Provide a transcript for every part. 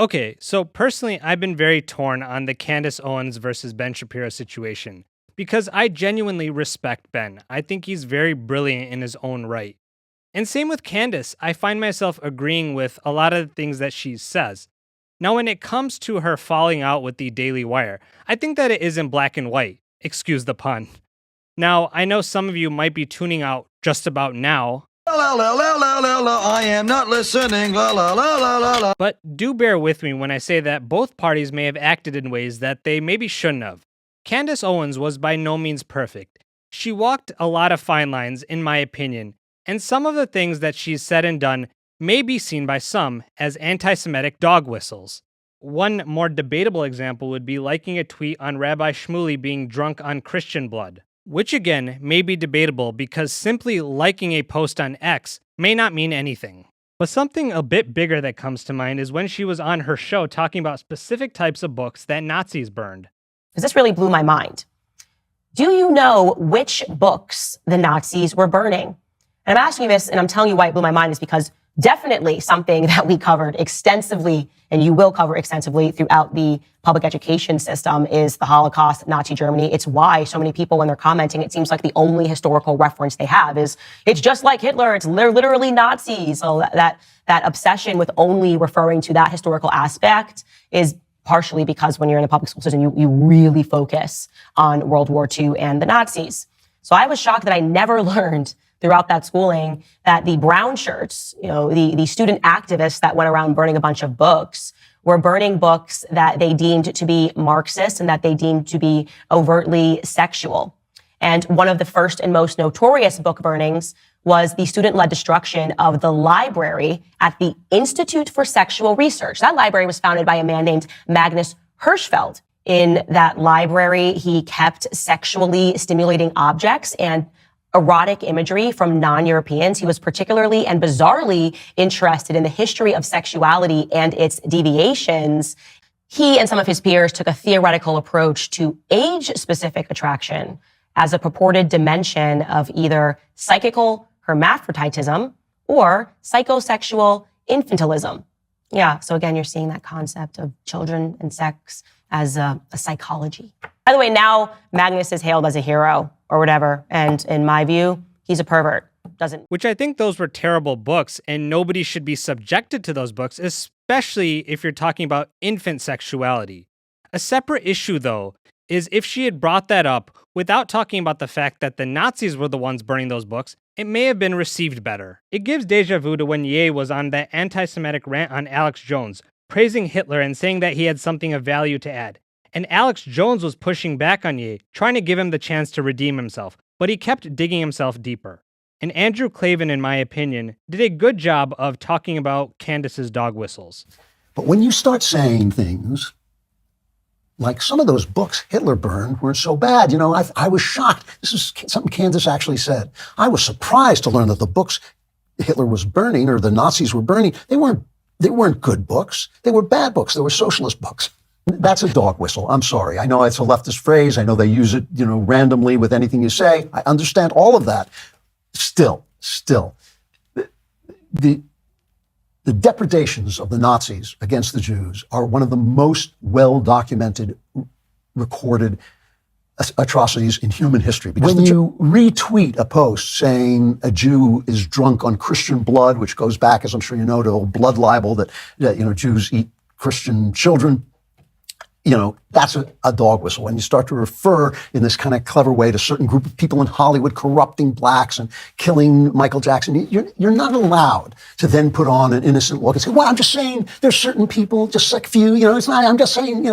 Okay, so personally, I've been very torn on the Candace Owens versus Ben Shapiro situation because I genuinely respect Ben. I think he's very brilliant in his own right. And same with Candace, I find myself agreeing with a lot of the things that she says. Now, when it comes to her falling out with the Daily Wire, I think that it is in black and white. Excuse the pun. Now, I know some of you might be tuning out just about now, I am not listening. but do bear with me when I say that both parties may have acted in ways that they maybe shouldn't have. Candace Owens was by no means perfect. She walked a lot of fine lines, in my opinion, and some of the things that she's said and done may be seen by some as anti-Semitic dog whistles. One more debatable example would be liking a tweet on Rabbi Shmuley being drunk on Christian blood, which again may be debatable because simply liking a post on X may not mean anything. But something a bit bigger that comes to mind is when she was on her show talking about specific types of books that Nazis burned. Because this really blew my mind. Do you know which books the Nazis were burning? And I'm asking you this, and I'm telling you why it blew my mind, is because definitely something that we covered extensively, and you will cover extensively throughout the public education system, is the Holocaust, Nazi Germany. It's why so many people, when they're commenting, it seems like the only historical reference they have is, it's just like Hitler, they're literally Nazis. So that obsession with only referring to that historical aspect is partially because when you're in the public school system, you really focus on World War II and the Nazis. So I was shocked that I never learned throughout that schooling that the brown shirts, the student activists that went around burning a bunch of books, were burning books that they deemed to be Marxist and that they deemed to be overtly sexual. And one of the first and most notorious book burnings was the student-led destruction of the library at the Institute for Sexual Research. That library was founded by a man named Magnus Hirschfeld. In that library, he kept sexually stimulating objects and erotic imagery from non-Europeans. He was particularly and bizarrely interested in the history of sexuality and its deviations. He and some of his peers took a theoretical approach to age-specific attraction as a purported dimension of either psychical hermaphroditism or psychosexual infantilism. Yeah, so again, you're seeing that concept of children and sex as a psychology. By the way, now Magnus is hailed as a hero or whatever, and in my view, he's a pervert. Which I think those were terrible books, and nobody should be subjected to those books, especially if you're talking about infant sexuality. A separate issue, though, is if she had brought that up without talking about the fact that the Nazis were the ones burning those books, it may have been received better. It gives deja vu to when Ye was on that anti-Semitic rant on Alex Jones, praising Hitler and saying that he had something of value to add. And Alex Jones was pushing back on Ye, trying to give him the chance to redeem himself, but he kept digging himself deeper. And Andrew Klavan, in my opinion, did a good job of talking about Candace's dog whistles. But when you start saying things like some of those books Hitler burned weren't so bad, I was shocked. This is something Candace actually said. I was surprised to learn that the books Hitler was burning, or the Nazis were burning, they weren't good books. They were bad books. They were socialist books. That's a dog whistle. I'm sorry. I know it's a leftist phrase. I know they use it, randomly with anything you say. I understand all of that. Still, the depredations of the Nazis against the Jews are one of the most well-documented, recorded atrocities in human history. Because when you retweet a post saying a Jew is drunk on Christian blood, which goes back, as I'm sure you know, to old blood libel that Jews eat Christian children, that's a dog whistle. When you start to refer in this kind of clever way to certain group of people in Hollywood corrupting blacks and killing Michael Jackson, you're not allowed to then put on an innocent look and say, well, I'm just saying there's certain people, just like few, it's not, I'm just saying,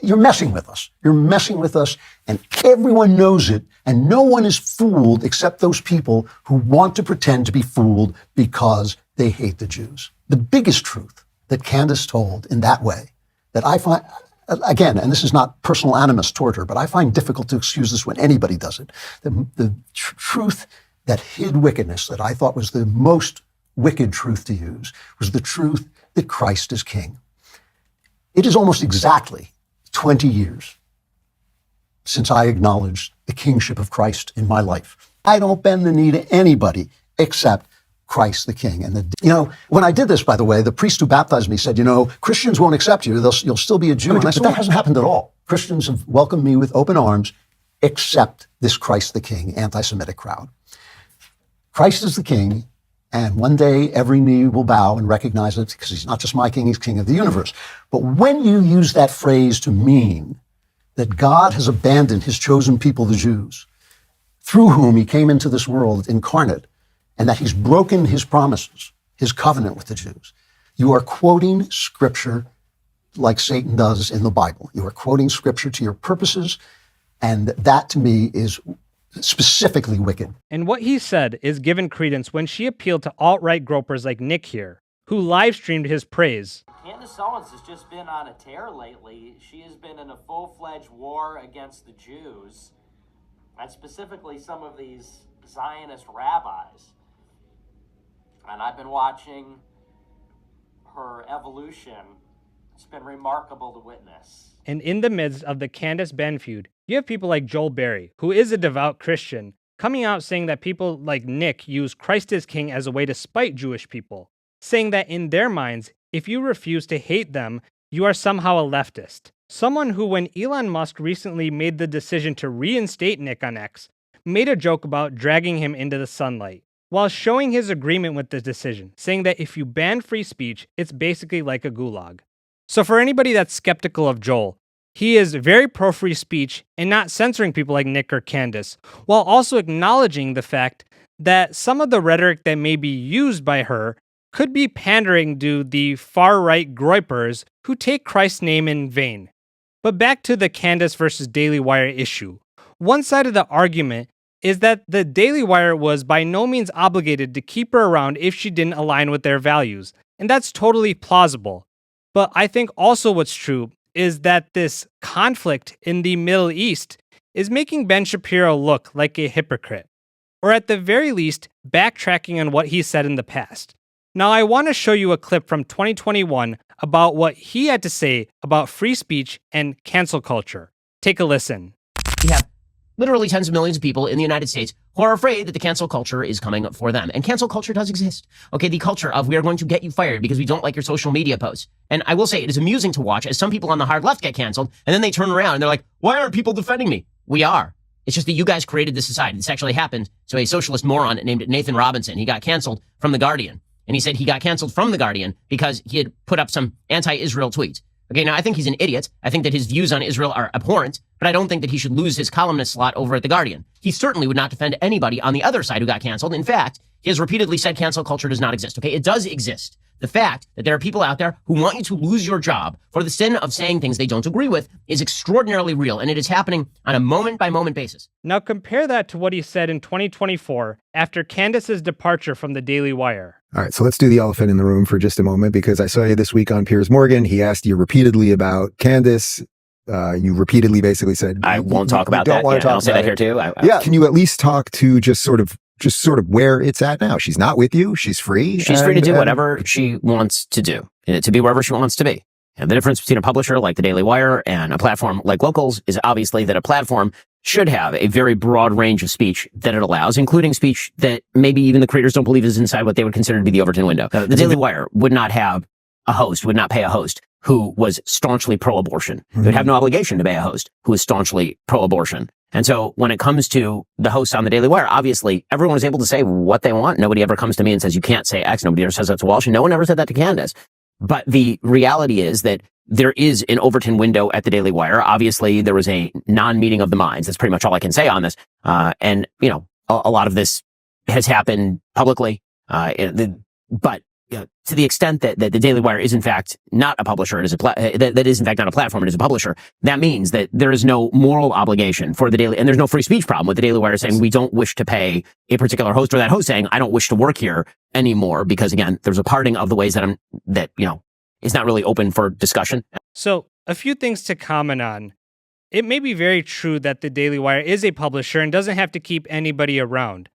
you're messing with us. You're messing with us, and everyone knows it, and no one is fooled except those people who want to pretend to be fooled because they hate the Jews. The biggest truth that Candace told in that way that I find, again, and this is not personal animus toward her, but I find difficult to excuse this when anybody does it. The truth that hid wickedness, that I thought was the most wicked truth to use, was the truth that Christ is king. It is almost exactly 20 years since I acknowledged the kingship of Christ in my life. I don't bend the knee to anybody except Christ the King. And when I did this, by the way, the priest who baptized me said, Christians won't accept you. You'll still be a Jew. And I said, that hasn't happened at all. Christians have welcomed me with open arms, except this Christ the King anti-Semitic crowd. Christ is the King, and one day every knee will bow and recognize it, because he's not just my king, he's king of the universe. But when you use that phrase to mean that God has abandoned his chosen people, the Jews, through whom he came into this world incarnate, and that he's broken his promises, his covenant with the Jews, you are quoting scripture like Satan does in the Bible. You are quoting scripture to your purposes, and that to me is specifically wicked. And what he said is given credence when she appealed to alt-right gropers like Nick here, who live-streamed his praise. Candace Owens has just been on a tear lately. She has been in a full-fledged war against the Jews, and specifically some of these Zionist rabbis. And I've been watching her evolution. It's been remarkable to witness. And in the midst of the Candace-Ben feud, you have people like Joel Berry, who is a devout Christian, coming out saying that people like Nick use Christ as King as a way to spite Jewish people, saying that in their minds, if you refuse to hate them, you are somehow a leftist. Someone who, when Elon Musk recently made the decision to reinstate Nick on X, made a joke about dragging him into the sunlight, while showing his agreement with the decision, saying that if you ban free speech, it's basically like a gulag. So for anybody that's skeptical of Joel, he is very pro-free speech and not censoring people like Nick or Candace, while also acknowledging the fact that some of the rhetoric that may be used by her could be pandering to the far-right groypers who take Christ's name in vain. But back to the Candace versus Daily Wire issue. One side of the argument is that the Daily Wire was by no means obligated to keep her around if she didn't align with their values, and that's totally plausible. But I think also what's true is that this conflict in the Middle East is making Ben Shapiro look like a hypocrite, or at the very least, backtracking on what he said in the past. Now, I want to show you a clip from 2021 about what he had to say about free speech and cancel culture. Take a listen. We have literally tens of millions of people in the United States who are afraid that the cancel culture is coming for them. And cancel culture does exist. Okay, the culture of we are going to get you fired because we don't like your social media posts. And I will say it is amusing to watch as some people on the hard left get canceled, and then they turn around and they're like, why aren't people defending me? We are. It's just that you guys created this society. This actually happened. So a socialist moron named Nathan Robinson, he got canceled from The Guardian. And he said he got canceled from The Guardian because he had put up some anti-Israel tweets. Okay, now I think he's an idiot. I think that his views on Israel are abhorrent, but I don't think that he should lose his columnist slot over at The Guardian. He certainly would not defend anybody on the other side who got canceled. In fact, he has repeatedly said cancel culture does not exist. Okay, it does exist. The fact that there are people out there who want you to lose your job for the sin of saying things they don't agree with is extraordinarily real, and it is happening on a moment-by-moment basis. Now compare that to what he said in 2024 after Candace's departure from the Daily Wire. All right, so let's do the elephant in the room for just a moment, because I saw you this week on Piers Morgan. He asked you repeatedly about Candace. You repeatedly basically said, I won't talk about that. I'll say that here too. Yeah, can you at least talk to just sort of where it's at now? She's not with you. She's free. She's free to do whatever she wants to do, to be wherever she wants to be. And the difference between a publisher like the Daily Wire and a platform like Locals is obviously that a platform should have a very broad range of speech that it allows, including speech that maybe even the creators don't believe is inside what they would consider to be the Overton window. The Daily Wire would not have a host, would not pay a host who was staunchly pro-abortion. They would have no obligation to pay a host who is staunchly pro-abortion. And so when it comes to the hosts on the Daily Wire, obviously everyone is able to say what they want. Nobody ever comes to me and says, you can't say X. Nobody ever says that to Walsh. And no one ever said that to Candace. But the reality is that there is an Overton window at the Daily Wire. Obviously, there was a non-meeting of the minds. That's pretty much all I can say on this. And, a lot of this has happened publicly. But to the extent that the Daily Wire is in fact not a publisher, it is that is in fact not a platform, it is a publisher. That means that there is no moral obligation for the Daily, and there's no free speech problem with the Daily Wire saying we don't wish to pay a particular host, or that host saying I don't wish to work here anymore, because again, there's a parting of the ways that is not really open for discussion. So a few things to comment on. It may be very true that the Daily Wire is a publisher and doesn't have to keep anybody around.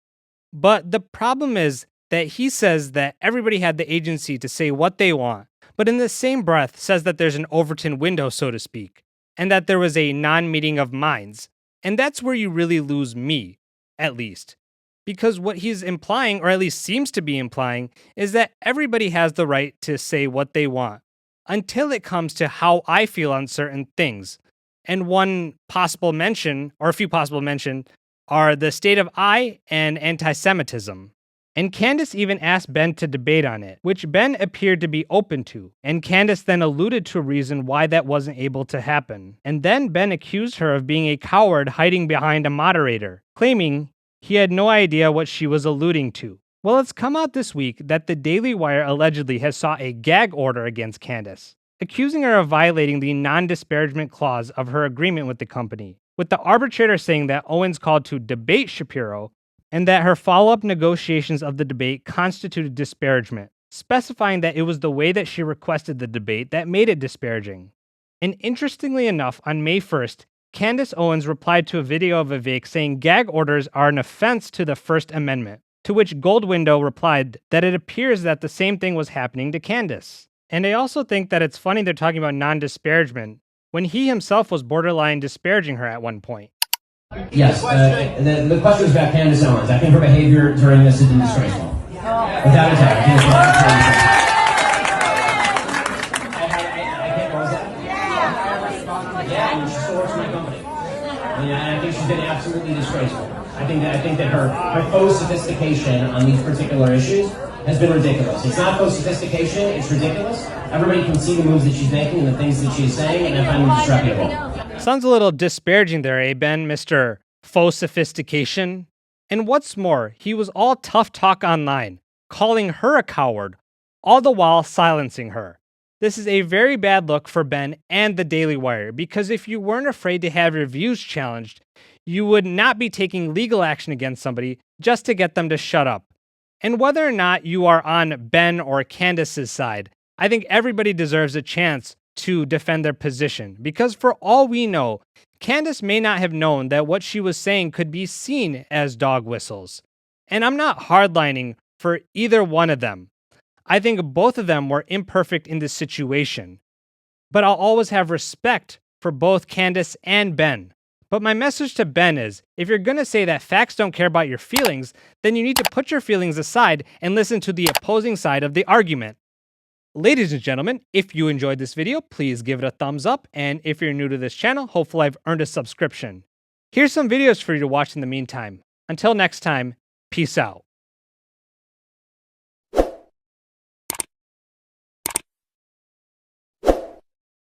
But the problem is that he says that everybody had the agency to say what they want, but in the same breath says that there's an Overton window, so to speak, and that there was a non-meeting of minds. And that's where you really lose me, at least. Because what he's implying, or at least seems to be implying, is that everybody has the right to say what they want, until it comes to how I feel on certain things. And one possible mention, or a few possible mention, are the state of I and anti-Semitism. And Candace even asked Ben to debate on it, which Ben appeared to be open to, and Candace then alluded to a reason why that wasn't able to happen. And then Ben accused her of being a coward hiding behind a moderator, claiming he had no idea what she was alluding to. Well, it's come out this week that the Daily Wire allegedly has sought a gag order against Candace, accusing her of violating the non-disparagement clause of her agreement with the company, with the arbitrator saying that Owens called to debate Shapiro and that her follow-up negotiations of the debate constituted disparagement, specifying that it was the way that she requested the debate that made it disparaging. And interestingly enough, on May 1st, Candace Owens replied to a video of Vivek saying gag orders are an offense to the First Amendment, to which Goldwindow replied that it appears that the same thing was happening to Candace. And I also think that it's funny they're talking about non-disparagement when he himself was borderline disparaging her at one point. Yes, the question was about Candace Owens. I think her behavior during this has been disgraceful. Without a doubt. I think it's she still works for my company. I think she's been absolutely disgraceful. I think that her faux sophistication on these particular issues has been ridiculous. It's not faux sophistication, it's ridiculous. Everybody can see the moves that she's making and the things that she's saying, and I find them disreputable. Sounds a little disparaging there, eh, Ben, Mr. Faux Sophistication? And what's more, he was all tough talk online, calling her a coward, all the while silencing her. This is a very bad look for Ben and the Daily Wire, because if you weren't afraid to have your views challenged, you would not be taking legal action against somebody just to get them to shut up. And whether or not you are on Ben or Candace's side, I think everybody deserves a chance to defend their position, because for all we know, Candace may not have known that what she was saying could be seen as dog whistles. And I'm not hardlining for either one of them. I think both of them were imperfect in this situation. But I'll always have respect for both Candace and Ben. But my message to Ben is, if you're going to say that facts don't care about your feelings, then you need to put your feelings aside and listen to the opposing side of the argument. Ladies and gentlemen, if you enjoyed this video, please give it a thumbs up. And if you're new to this channel, hopefully I've earned a subscription. Here's some videos for you to watch in the meantime. Until next time, peace out.